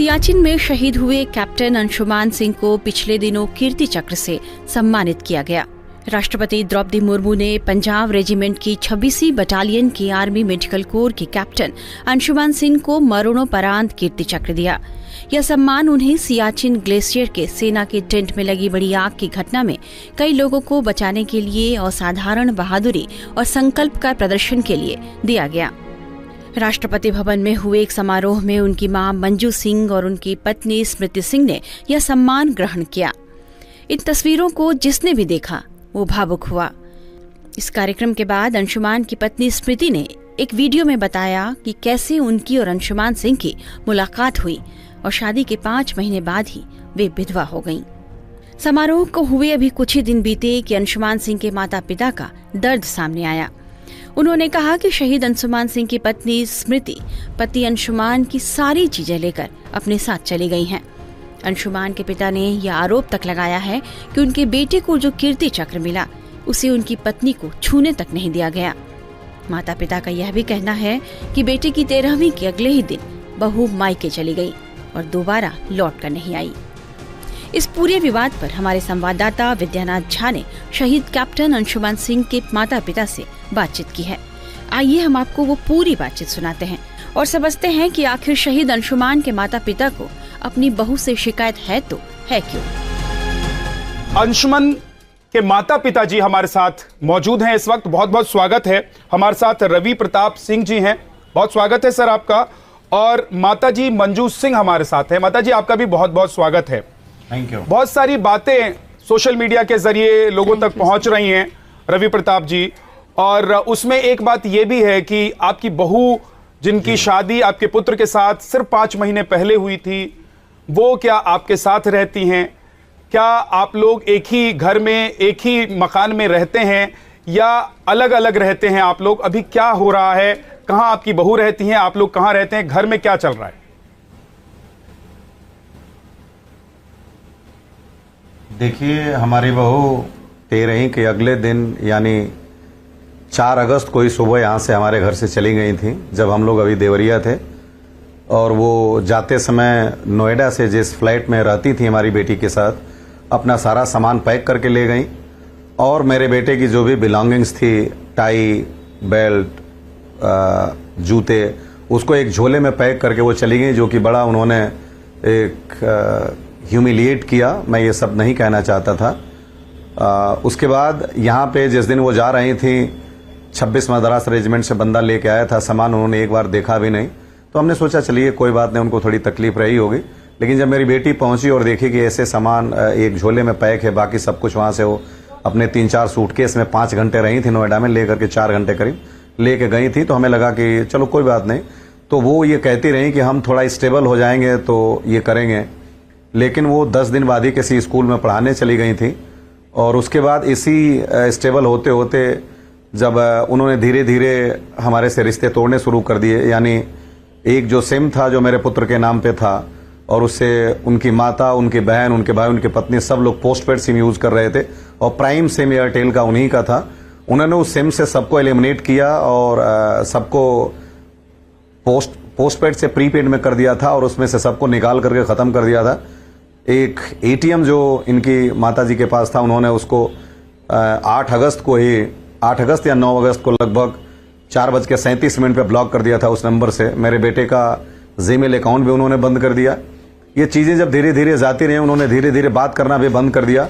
सियाचिन में शहीद हुए कैप्टन अंशुमान सिंह को पिछले दिनों कीर्ति चक्र से सम्मानित किया गया। राष्ट्रपति द्रौपदी मुर्मू ने पंजाब रेजिमेंट की 26वीं बटालियन की आर्मी मेडिकल कोर के कैप्टन अंशुमान सिंह को मरणोपरांत कीर्ति चक्र दिया। यह सम्मान उन्हें सियाचिन ग्लेशियर के सेना के टेंट में लगी बड़ी आग की घटना में कई लोगों को बचाने के लिए असाधारण बहादुरी और संकल्प का प्रदर्शन के लिए दिया गया। राष्ट्रपति भवन में हुए एक समारोह में उनकी मां मंजू सिंह और उनकी पत्नी स्मृति सिंह ने यह सम्मान ग्रहण किया। इन तस्वीरों को जिसने भी देखा वो भावुक हुआ। इस कार्यक्रम के बाद अंशुमान की पत्नी स्मृति ने एक वीडियो में बताया कि कैसे उनकी और अंशुमान सिंह की मुलाकात हुई और शादी के 5 महीने बाद ही वे विधवा हो गईं। समारोह को हुए अभी कुछ ही दिन बीते कि अंशुमान सिंह के माता पिता का दर्द सामने आया। उन्होंने कहा कि शहीद अंशुमान सिंह की पत्नी स्मृति पति अंशुमान की सारी चीजें लेकर अपने साथ चली गई हैं। अंशुमान के पिता ने यह आरोप तक लगाया है कि उनके बेटे को जो कीर्ति चक्र मिला उसे उनकी पत्नी को छूने तक नहीं दिया गया। माता पिता का यह भी कहना है कि बेटे की 13वीं के अगले ही दिन बहू मायके चली गई और दोबारा लौट कर नहीं आई। इस पूरे विवाद पर हमारे संवाददाता विद्यानाथ झा ने शहीद कैप्टन अंशुमान सिंह के माता पिता से बातचीत की है। आइए हम आपको वो पूरी बातचीत सुनाते हैं और समझते हैं कि आखिर शहीद अंशुमान के माता पिता को अपनी बहू से शिकायत है तो है क्यों। अंशुमान के माता पिता जी हमारे साथ मौजूद हैं इस वक्त। बहुत बहुत स्वागत है। हमारे साथ रवि प्रताप सिंह जी हैं, बहुत स्वागत है सर आपका। और माता जी मंजू सिंह हमारे साथ हैं। माता जी आपका भी बहुत बहुत स्वागत है। Thank you. बहुत सारी बातें सोशल मीडिया के जरिए लोगों तक पहुंच रही हैं रवि प्रताप जी, और उसमें एक बात यह भी है कि आपकी बहू जिनकी शादी आपके पुत्र के साथ सिर्फ 5 महीने पहले हुई थी, वो क्या आपके साथ रहती हैं? क्या आप लोग एक ही घर में एक ही मकान में रहते हैं या अलग अलग रहते हैं आप लोग? अभी क्या हो रहा है? कहां आपकी बहू रहती हैं, आप लोग कहां रहते हैं, घर में क्या चल रहा है? देखिए, हमारी बहू 13 के अगले दिन यानी 4 अगस्त को ही सुबह यहाँ से हमारे घर से चली गई थी, जब हम लोग अभी देवरिया थे। और वो जाते समय नोएडा से जिस फ्लाइट में रहती थी हमारी बेटी के साथ, अपना सारा सामान पैक करके ले गई और मेरे बेटे की जो भी बिलोंगिंग्स थी, टाई, बेल्ट, जूते, उसको एक झोले में पैक करके वो चली गई, जो कि बड़ा उन्होंने एक ह्यूमिलिएट किया। मैं ये सब नहीं कहना चाहता था। उसके बाद यहाँ पे जिस दिन वो जा रही थी, 26 मद्रास रेजिमेंट से बंदा लेके आया था सामान, उन्होंने एक बार देखा भी नहीं, तो हमने सोचा चलिए कोई बात नहीं, उनको थोड़ी तकलीफ रही होगी। लेकिन जब मेरी बेटी पहुंची और देखी कि ऐसे सामान एक झोले में पैक है, बाकी सब कुछ वहाँ से वो अपने 3-4 सूटकेस में 5 घंटे रही थी नोएडा में, लेकर के 4 घंटे करीब लेके गई थी, तो हमें लगा कि चलो कोई बात नहीं। तो वो ये कहती रही कि हम थोड़ा स्टेबल हो जाएंगे तो ये करेंगे। लेकिन वो 10 दिन बाद ही किसी स्कूल में पढ़ाने चली गई थी और उसके बाद इसी स्टेबल होते होते जब उन्होंने धीरे धीरे हमारे से रिश्ते तोड़ने शुरू कर दिए, यानी एक जो सिम था जो मेरे पुत्र के नाम पे था और उससे उनकी माता, उनकी बहन, उनके भाई, उनकी पत्नी सब लोग पोस्टपेड सिम यूज कर रहे थे और प्राइम सिम एयरटेल का उन्हीं का था। उन्होंने उस सिम से सबको एलिमिनेट किया और सबको पोस्टपेड से प्रीपेड में कर दिया था और उसमें से सबको निकाल करके ख़त्म कर दिया था। एक एटीएम जो इनकी माता जी के पास था, उन्होंने उसको 8 अगस्त को ही, 8 अगस्त या 9 अगस्त को लगभग 4:37 पे ब्लॉक कर दिया था उस नंबर से। मेरे बेटे का जीमेल अकाउंट भी उन्होंने बंद कर दिया। ये चीज़ें जब धीरे धीरे जाती रही, उन्होंने धीरे धीरे बात करना भी बंद कर दिया